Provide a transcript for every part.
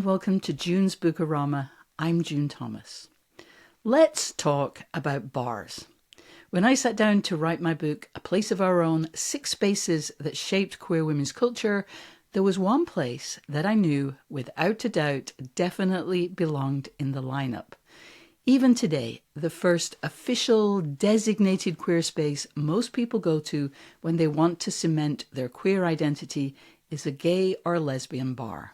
welcome to June's Bookorama. I'm June Thomas. Let's talk about bars. When I sat down to write my book, A Place of Our Own, 6 Spaces That Shaped Queer Women's Culture, there was one place that I knew, without a doubt, definitely belonged in the lineup. Even today, the first official designated queer space most people go to when they want to cement their queer identity is a gay or lesbian bar.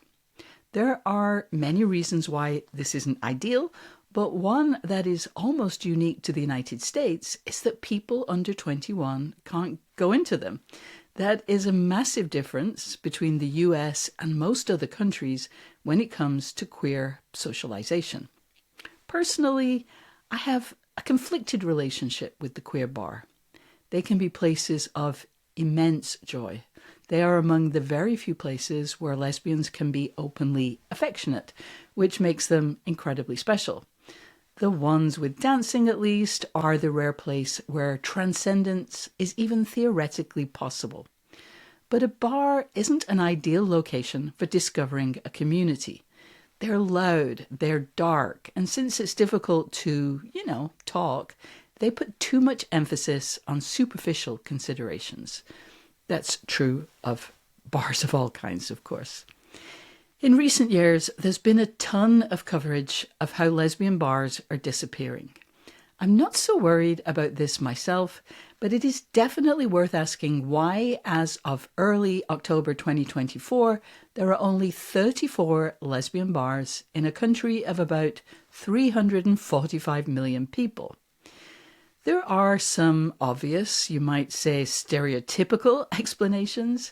There are many reasons why this isn't ideal, but one that is almost unique to the United States is that people under 21 can't go into them. That is a massive difference between the US and most other countries when it comes to queer socialization. Personally, I have a conflicted relationship with the queer bar. They can be places of immense joy. They are among the very few places where lesbians can be openly affectionate, which makes them incredibly special. The ones with dancing, at least, are the rare place where transcendence is even theoretically possible. But a bar isn't an ideal location for discovering a community. They're loud, they're dark, and since it's difficult to, talk, they put too much emphasis on superficial considerations. That's true of bars of all kinds, of course. In recent years, there's been a ton of coverage of how lesbian bars are disappearing. I'm not so worried about this myself, but it is definitely worth asking why, as of early October 2024, there are only 34 lesbian bars in a country of about 345 million people. There are some obvious, you might say stereotypical explanations.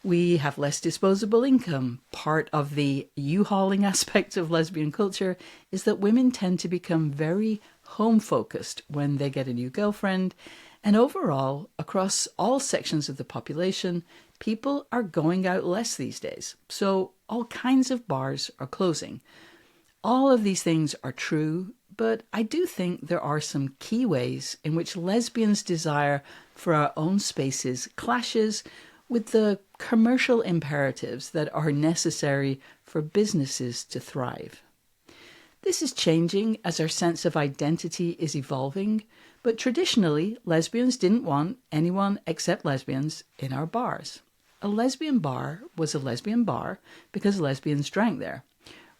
We have less disposable income. Part of the U-hauling aspect of lesbian culture is that women tend to become very home-focused when they get a new girlfriend. And overall, across all sections of the population, people are going out less these days. So all kinds of bars are closing. All of these things are true, but I do think there are some key ways in which lesbians' desire for our own spaces clashes with the commercial imperatives that are necessary for businesses to thrive. This is changing as our sense of identity is evolving, but traditionally, lesbians didn't want anyone except lesbians in our bars. A lesbian bar was a lesbian bar because lesbians drank there.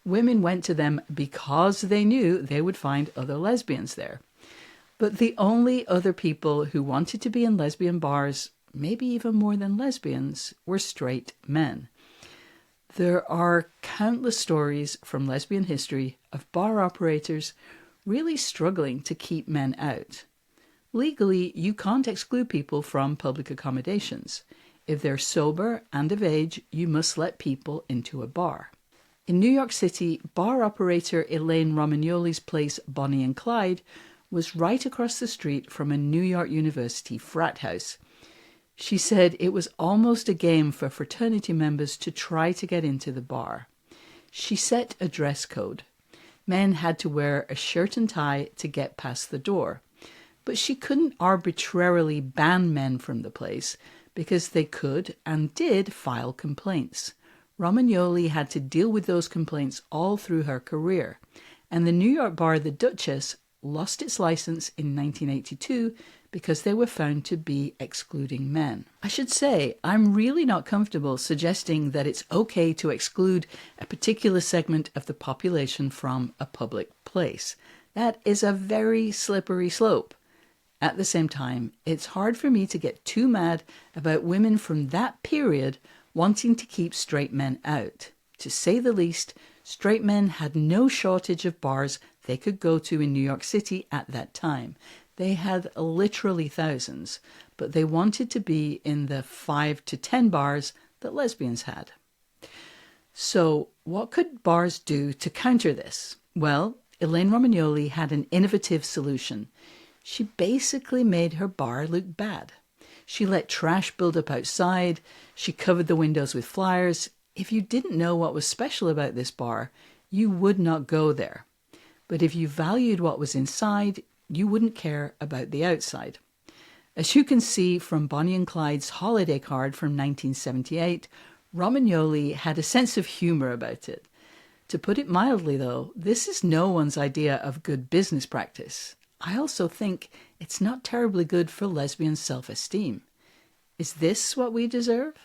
Women went to them because they knew they would find other lesbians there. But the only other people who wanted to be in lesbian bars, maybe even more than lesbians, were straight men. There are countless stories from lesbian history of bar operators really struggling to keep men out. Legally, you can't exclude people from public accommodations. If they're sober and of age, you must let people into a bar. In New York City, bar operator Elaine Romagnoli's place, Bonnie and Clyde, was right across the street from a New York University frat house. She said it was almost a game for fraternity members to try to get into the bar. She set a dress code. Men had to wear a shirt and tie to get past the door. But she couldn't arbitrarily ban men from the place because they could and did file complaints. Romagnoli had to deal with those complaints all through her career, and the New York bar The Duchess lost its license in 1982 because they were found to be excluding men. I should say, I'm really not comfortable suggesting that it's okay to exclude a particular segment of the population from a public place. That is a very slippery slope. At the same time, it's hard for me to get too mad about women from that period wanting to keep straight men out. To say the least, straight men had no shortage of bars they could go to in New York City at that time. They had literally thousands, but they wanted to be in the 5 to 10 bars that lesbians had. So what could bars do to counter this? Well, Elaine Romagnoli had an innovative solution. She basically made her bar look bad. She let trash build up outside. She covered the windows with flyers. If you didn't know what was special about this bar, you would not go there. But if you valued what was inside, you wouldn't care about the outside. As you can see from Bonnie and Clyde's holiday card from 1978, Romagnoli had a sense of humour about it. To put it mildly, though, this is no one's idea of good business practice. I also think it's not terribly good for lesbian self-esteem. Is this what we deserve?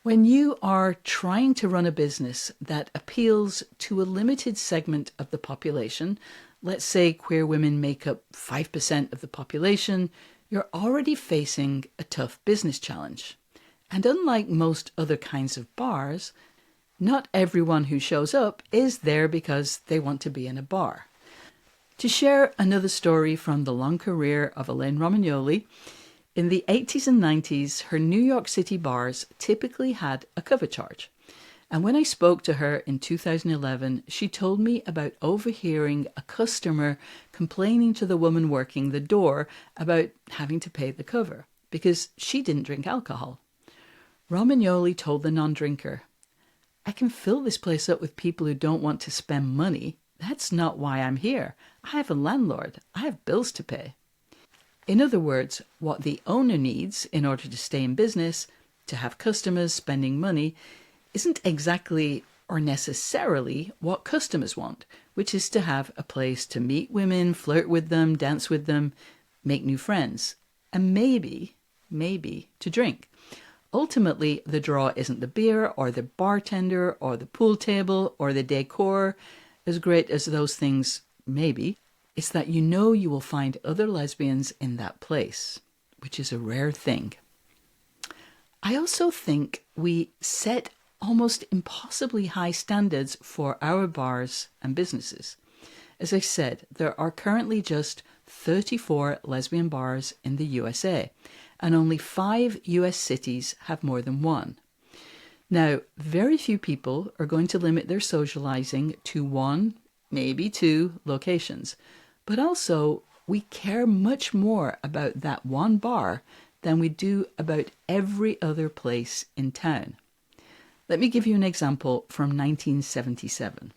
When you are trying to run a business that appeals to a limited segment of the population, let's say queer women make up 5% of the population, you're already facing a tough business challenge. And unlike most other kinds of bars, not everyone who shows up is there because they want to be in a bar. To share another story from the long career of Elaine Romagnoli, in the 80s and 90s, her New York City bars typically had a cover charge. And when I spoke to her in 2011, she told me about overhearing a customer complaining to the woman working the door about having to pay the cover because she didn't drink alcohol. Romagnoli told the non-drinker, "I can fill this place up with people who don't want to spend money. That's not why I'm here. I have a landlord. I have bills to pay." In other words, what the owner needs in order to stay in business, to have customers spending money, isn't exactly or necessarily what customers want, which is to have a place to meet women, flirt with them, dance with them, make new friends, and maybe to drink. Ultimately, the draw isn't the beer or the bartender or the pool table or the decor, as great as those things may be. It's that you know you will find other lesbians in that place, which is a rare thing. I also think we set almost impossibly high standards for our bars and businesses. As I said, there are currently just 34 lesbian bars in the USA, and only 5 US cities have more than one. Now, very few people are going to limit their socializing to 1, maybe 2 locations. But also, we care much more about that one bar than we do about every other place in town. Let me give you an example from 1977.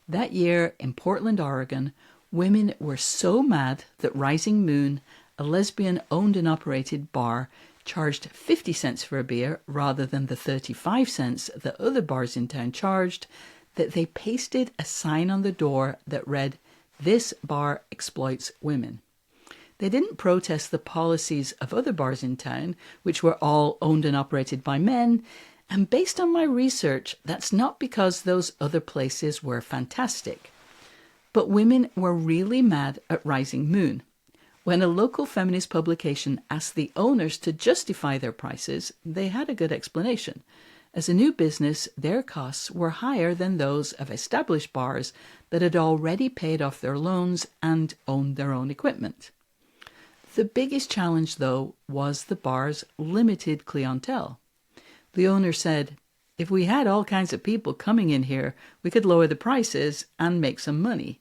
That year in Portland, Oregon, women were so mad that Rising Moon, a lesbian-owned and operated bar, charged 50 cents for a beer rather than the 35 cents that other bars in town charged, that they pasted a sign on the door that read, "This bar exploits women." They didn't protest the policies of other bars in town, which were all owned and operated by men, and based on my research, that's not because those other places were fantastic. But women were really mad at Rising Moon. When a local feminist publication asked the owners to justify their prices, they had a good explanation. As a new business, their costs were higher than those of established bars that had already paid off their loans and owned their own equipment. The biggest challenge, though, was the bar's limited clientele. The owner said, "If we had all kinds of people coming in here, we could lower the prices and make some money."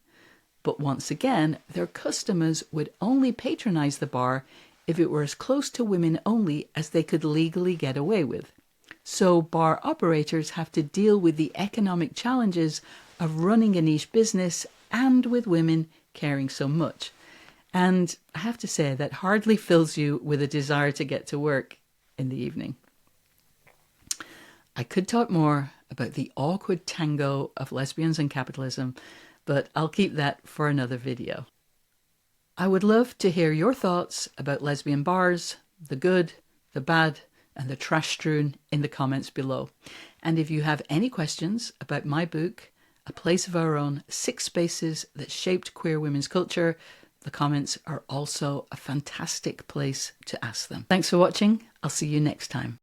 But once again, their customers would only patronize the bar if it were as close to women only as they could legally get away with. So bar operators have to deal with the economic challenges of running a niche business and with women caring so much. And I have to say, that hardly fills you with a desire to get to work in the evening. I could talk more about the awkward tango of lesbians and capitalism, but I'll keep that for another video. I would love to hear your thoughts about lesbian bars, the good, the bad, and the trash strewn in the comments below. And if you have any questions about my book, A Place of Our Own, 6 Spaces That Shaped Queer Women's Culture, the comments are also a fantastic place to ask them. Thanks for watching. I'll see you next time.